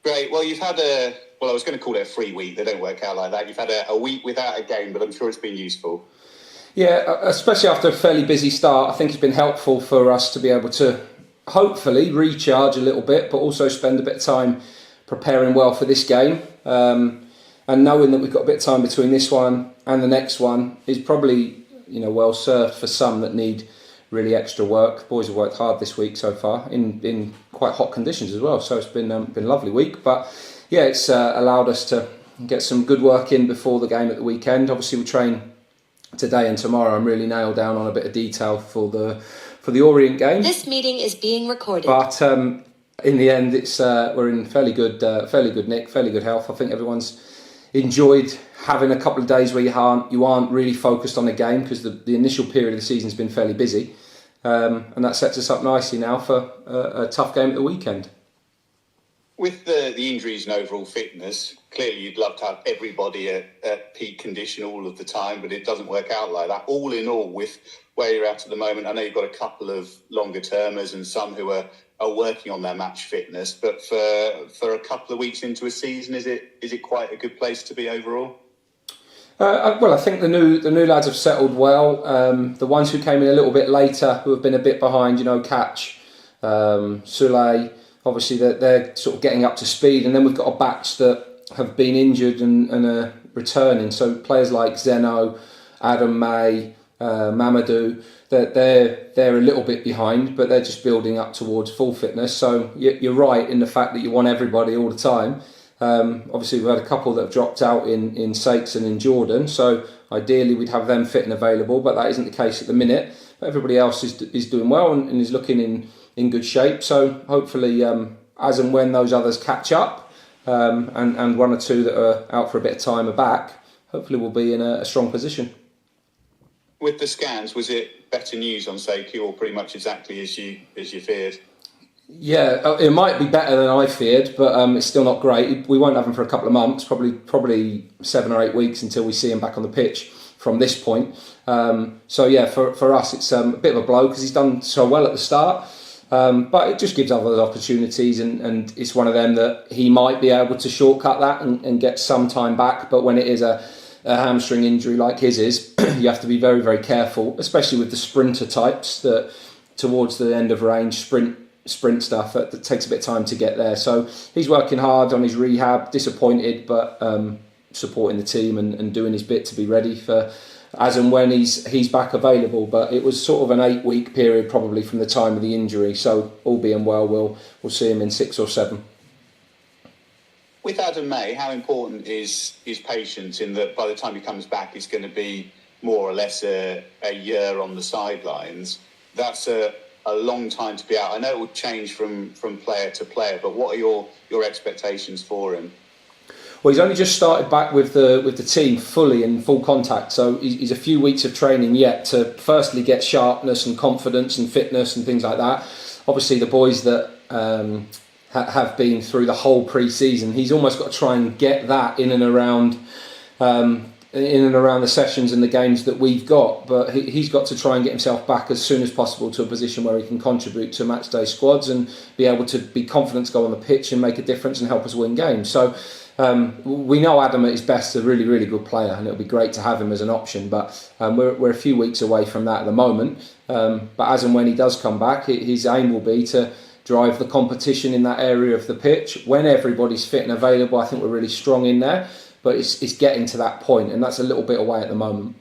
Great. Well, you've had I was going to call it a free week. They don't work out like that. You've had a week without a game, but I'm sure it's been useful. Yeah, especially after a fairly busy start, I think it's been helpful for us to be able to hopefully recharge a little bit, but also spend a bit of time preparing well for this game. And knowing that we've got a bit of time between this one and the next one is probably, well served for some that need really extra work. The boys have worked hard this week so far in quite hot conditions as well, so it's been a lovely week. But yeah, it's allowed us to get some good work in before the game at the weekend. Obviously, we train today and tomorrow. I'm really nailed down on a bit of detail for the Orient game. This meeting is being recorded. But in the end, it's we're in fairly good nick, fairly good health. I think everyone's enjoyed having a couple of days where you aren't really focused on the game, because the initial period of the season has been fairly busy, and that sets us up nicely now for a tough game at the weekend. With the injuries and overall fitness, clearly you'd love to have everybody at peak condition all of the time, but it doesn't work out like that. All in all, with where you're at the moment, I know you've got a couple of longer termers and some who are working on their match fitness, but for a couple of weeks into a season, is it quite a good place to be overall? Well, I think the new lads have settled well. The ones who came in a little bit later, who have been a bit behind, Catch, Souley, obviously they're sort of getting up to speed, and then we've got a batch that have been injured and are returning. So players like Zeno, Adam May, Mamadou, they're a little bit behind, but they're just building up towards full fitness. So you're right in the fact that you want everybody all the time. Obviously, we've had a couple that have dropped out in Sakes and in Jordan, so ideally we'd have them fit and available, but that isn't the case at the minute. But everybody else is doing well and is looking in good shape. So hopefully, as and when those others catch up, and one or two that are out for a bit of time are back, hopefully we'll be in a strong position. With the scans, was it better news on Sakey, or pretty much exactly as you feared? Yeah, it might be better than I feared, but it's still not great. We won't have him for a couple of months, probably 7 or 8 weeks until we see him back on the pitch from this point. So yeah, for us it's a bit of a blow because he's done so well at the start, but it just gives others opportunities, and it's one of them that he might be able to shortcut that and get some time back. But when it is a hamstring injury like his is, you have to be very, very careful, especially with the sprinter types that towards the end of range sprint stuff that takes a bit of time to get there. So he's working hard on his rehab, disappointed, but supporting the team and doing his bit to be ready for as and when he's back available. But it was sort of an 8-week period probably from the time of the injury, so all being well, we'll see him in 6 or 7. With Adam May, how important is patience, in that by the time he comes back, it's going to be more or less a year on the sidelines? That's a long time to be out. I know it will change from player to player, but what are your expectations for him? Well, he's only just started back with the team fully in full contact, so he's a few weeks of training yet to firstly get sharpness and confidence and fitness and things like that. Obviously, the boys that have been through the whole pre-season, he's almost got to try and get that in and around the sessions and the games that we've got, but he's got to try and get himself back as soon as possible to a position where he can contribute to matchday squads and be able to be confident to go on the pitch and make a difference and help us win games. So we know Adam at his best is a really, really good player, and it'll be great to have him as an option, but we're a few weeks away from that at the moment. But as and when he does come back, his aim will be to drive the competition in that area of the pitch. When everybody's fit and available, I think we're really strong in there. But it's getting to that point, and that's a little bit away at the moment.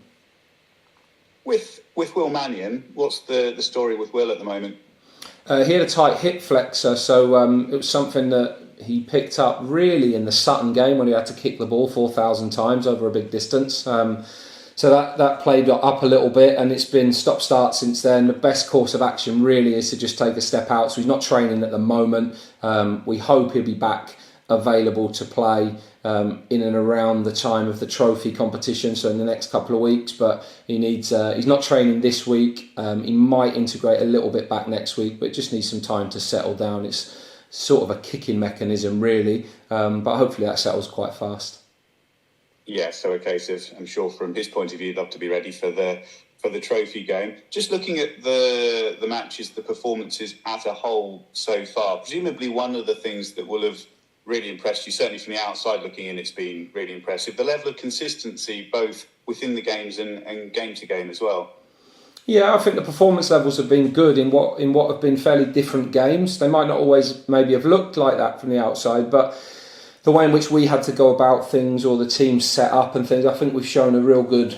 With Will Mannion, what's the story with Will at the moment? He had a tight hip flexor, so it was something that he picked up really in the Sutton game when he had to kick the ball 4,000 times over a big distance. So that played up a little bit, and it's been stop-start since then. The best course of action really is to just take a step out. So he's not training at the moment. We hope he'll be back available to play in and around the time of the trophy competition, so in the next couple of weeks. But he's not training this week. He might integrate a little bit back next week, but it just needs some time to settle down. It's sort of a kicking mechanism really, but hopefully that settles quite fast. Yeah, so a case of, I'm sure from his point of view, he'd love to be ready for the trophy game. Just looking at the matches, the performances as a whole so far, presumably one of the things that will have really impressed you. Certainly from the outside looking in, it's been really impressive. The level of consistency, both within the games and game to game as well. Yeah, I think the performance levels have been good in what have been fairly different games. They might not always maybe have looked like that from the outside, but the way in which we had to go about things, or the team set up and things, I think we've shown a real good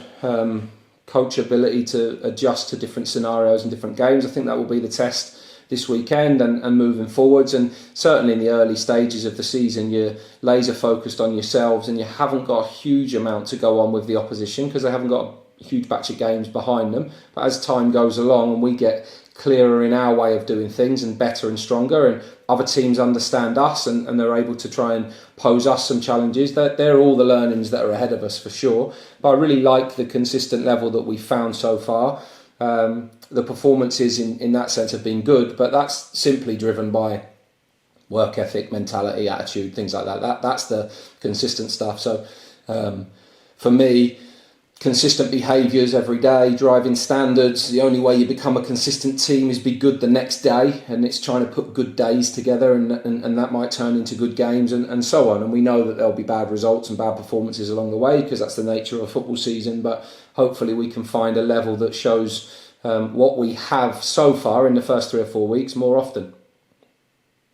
coach ability to adjust to different scenarios and different games. I think that will be the test this weekend and moving forwards. And certainly in the early stages of the season, you're laser focused on yourselves and you haven't got a huge amount to go on with the opposition because they haven't got a huge batch of games behind them. But as time goes along and we get clearer in our way of doing things and better and stronger, and other teams understand us and they're able to try and pose us some challenges, they're all the learnings that are ahead of us for sure. But I really like the consistent level that we've found so far. The performances in that sense have been good, but that's simply driven by work ethic, mentality, attitude, things like that. That's the consistent stuff. So for me, consistent behaviours every day, driving standards. The only way you become a consistent team is be good the next day, and it's trying to put good days together, and that might turn into good games and so on. And we know that there'll be bad results and bad performances along the way because that's the nature of a football season, but hopefully we can find a level that shows what we have so far in the first 3 or 4 weeks more often.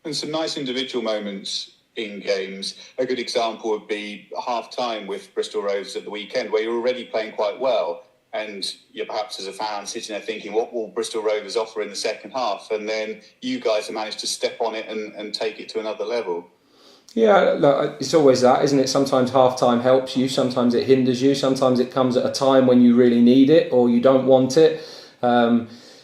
And some nice individual moments in games. A good example would be half-time with Bristol Rovers at the weekend, where you're already playing quite well, and you're perhaps as a fan sitting there thinking, what will Bristol Rovers offer in the second half? And then you guys have managed to step on it and take it to another level. Yeah, look, it's always that, isn't it? Sometimes half-time helps you, sometimes it hinders you, sometimes it comes at a time when you really need it or you don't want it.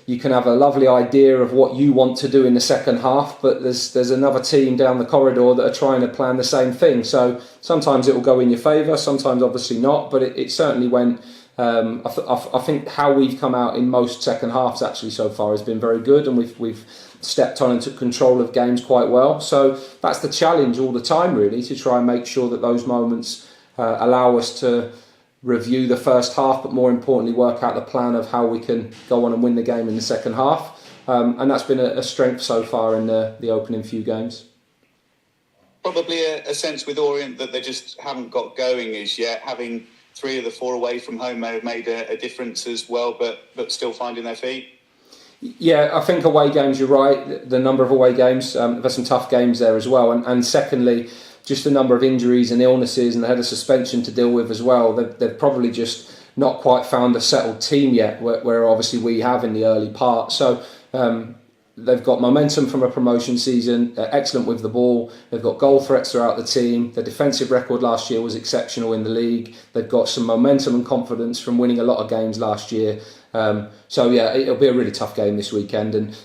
You can have a lovely idea of what you want to do in the second half, but there's another team down the corridor that are trying to plan the same thing. So sometimes it will go in your favour, sometimes obviously not, but it certainly went. I think how we've come out in most second halves actually so far has been very good, and we've stepped on and took control of games quite well. So that's the challenge all the time, really, to try and make sure that those moments allow us to review the first half, but more importantly work out the plan of how we can go on and win the game in the second half. And that's been a strength so far in the opening few games. Probably a sense with Orient that they just haven't got going as yet. Having 3 of the 4 away from home may have made a difference as well, but still finding their feet. Yeah, I think away games, you're right, the number of away games, there's some tough games there as well. And secondly, just the number of injuries and illnesses, and they had a suspension to deal with as well. They've probably just not quite found a settled team yet, where obviously we have in the early part. So they've got momentum from a promotion season, excellent with the ball. They've got goal threats throughout the team. Their defensive record last year was exceptional in the league. They've got some momentum and confidence from winning a lot of games last year. So yeah, it'll be a really tough game this weekend, and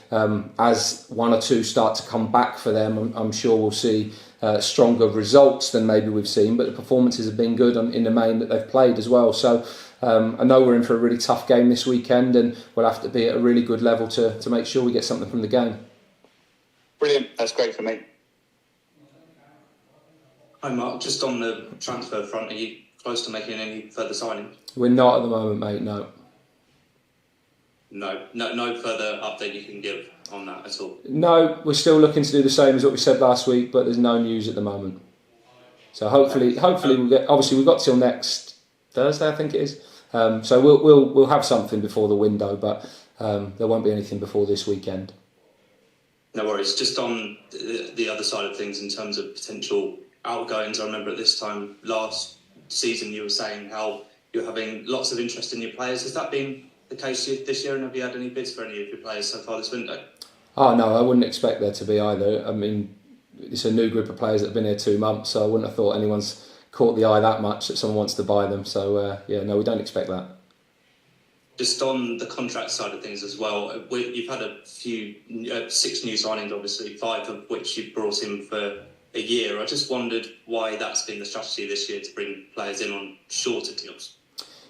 as 1 or 2 start to come back for them, I'm sure we'll see stronger results than maybe we've seen, but the performances have been good in the main that they've played as well. So I know we're in for a really tough game this weekend, and we'll have to be at a really good level to make sure we get something from the game. Brilliant, that's great for me. Hi Mark, just on the transfer front, are you close to making any further signings? We're not at the moment, mate, no. No further update you can give on that at all? No, we're still looking to do the same as what we said last week, but there's no news at the moment. So hopefully we'll get. Obviously, we've got till next Thursday, I think it is. So we'll have something before the window, but there won't be anything before this weekend. No worries. Just on the other side of things, in terms of potential outgoings, I remember at this time last season you were saying how you're having lots of interest in your players. Has that been the case this year, and have you had any bids for any of your players so far this window? Oh no, I wouldn't expect there to be either. I mean, it's a new group of players that have been here 2 months, so I wouldn't have thought anyone's caught the eye that much that someone wants to buy them. So yeah, no, we don't expect that. Just on the contract side of things as well, you've had a few 6 new signings, obviously 5 of which you've brought in for a year. I just wondered why that's been the strategy this year, to bring players in on shorter deals.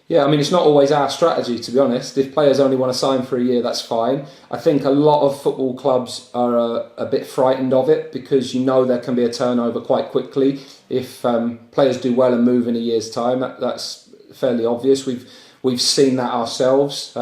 Yeah, I mean, it's not always our strategy, to be honest. If players only want to sign for a year, that's fine. I think a lot of football clubs are a bit frightened of it, because you know there can be a turnover quite quickly if players do well and move in a year's time. That's fairly obvious. We've seen that ourselves.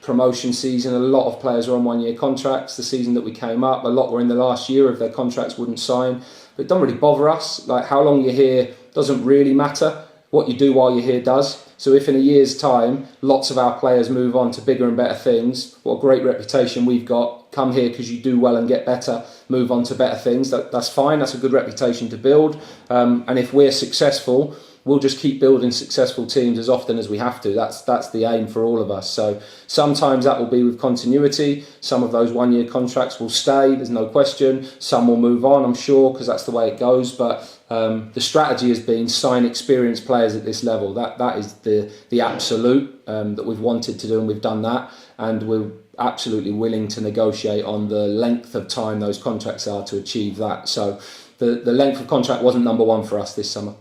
Promotion season, a lot of players are on 1-year contracts. The season that we came up, a lot were in the last year of their contracts, wouldn't sign. But it doesn't really bother us. Like, how long you're here doesn't really matter. What you do while you're here does. So if in a year's time, lots of our players move on to bigger and better things, what a great reputation we've got. Come here because you do well and get better, move on to better things. That's fine. That's a good reputation to build. And if we're successful, we'll just keep building successful teams as often as we have to. That's the aim for all of us. So sometimes that will be with continuity. Some of those one-year contracts will stay, there's no question. Some will move on, I'm sure, because that's the way it goes. But the strategy has been sign experienced players at this level. That is the absolute that we've wanted to do, and we've done that. And we're absolutely willing to negotiate on the length of time those contracts are to achieve that. So the length of contract wasn't number one for us this summer.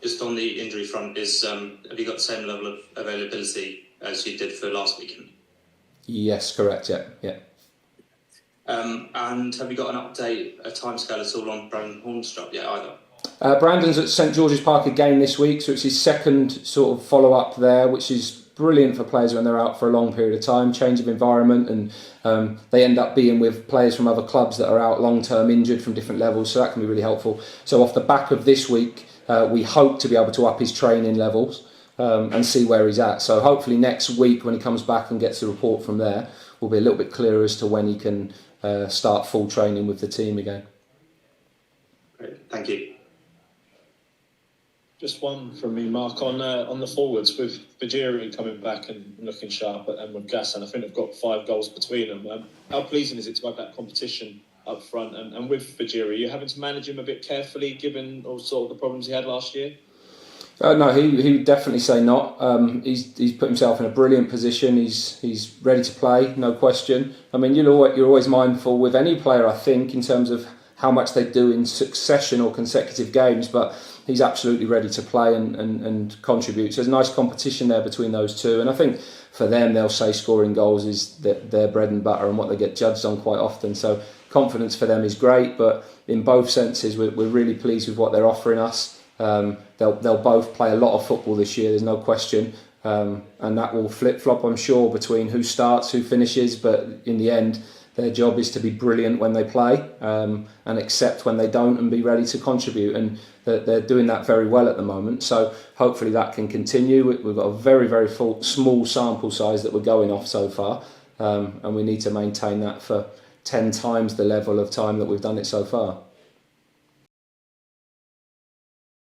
Just on the injury front, have you got the same level of availability as you did for last weekend? Yes, correct. Yeah. And have you got an update, a timescale at all on Brandon Hornstrup yet either? Brandon's at St George's Park again this week, so it's his second sort of follow-up there, which is brilliant for players when they're out for a long period of time, change of environment, and they end up being with players from other clubs that are out long-term injured from different levels, so that can be really helpful. So off the back of this week, we hope to be able to up his training levels and see where he's at. So hopefully next week when he comes back and gets the report from there, we'll be a little bit clearer as to when he can start full training with the team again. Great, thank you. Just one from me, Mark, on the forwards with Bajiri coming back and looking sharp, and with Gassan, I think they've got 5 goals between them. How pleasing is it to have that competition up front? And with Bajiri, you're having to manage him a bit carefully given all sort of the problems he had last year? No, he would definitely say not. He's put himself in a brilliant position. He's ready to play, no question. I mean, you're always mindful with any player, I think, in terms of how much they do in succession or consecutive games, but he's absolutely ready to play and contribute. So there's a nice competition there between those two. And I think for them, they'll say scoring goals is their bread and butter and what they get judged on quite often. So confidence for them is great, but in both senses, we're really pleased with what they're offering us. They'll both play a lot of football this year, there's no question. And that will flip-flop, I'm sure, between who starts, who finishes. But in the end, their job is to be brilliant when they play and accept when they don't and be ready to contribute. And they're doing that very well at the moment. So hopefully that can continue. We've got a very, very small sample size that we're going off so far. And we need to maintain that for 10 times the level of time that we've done it so far.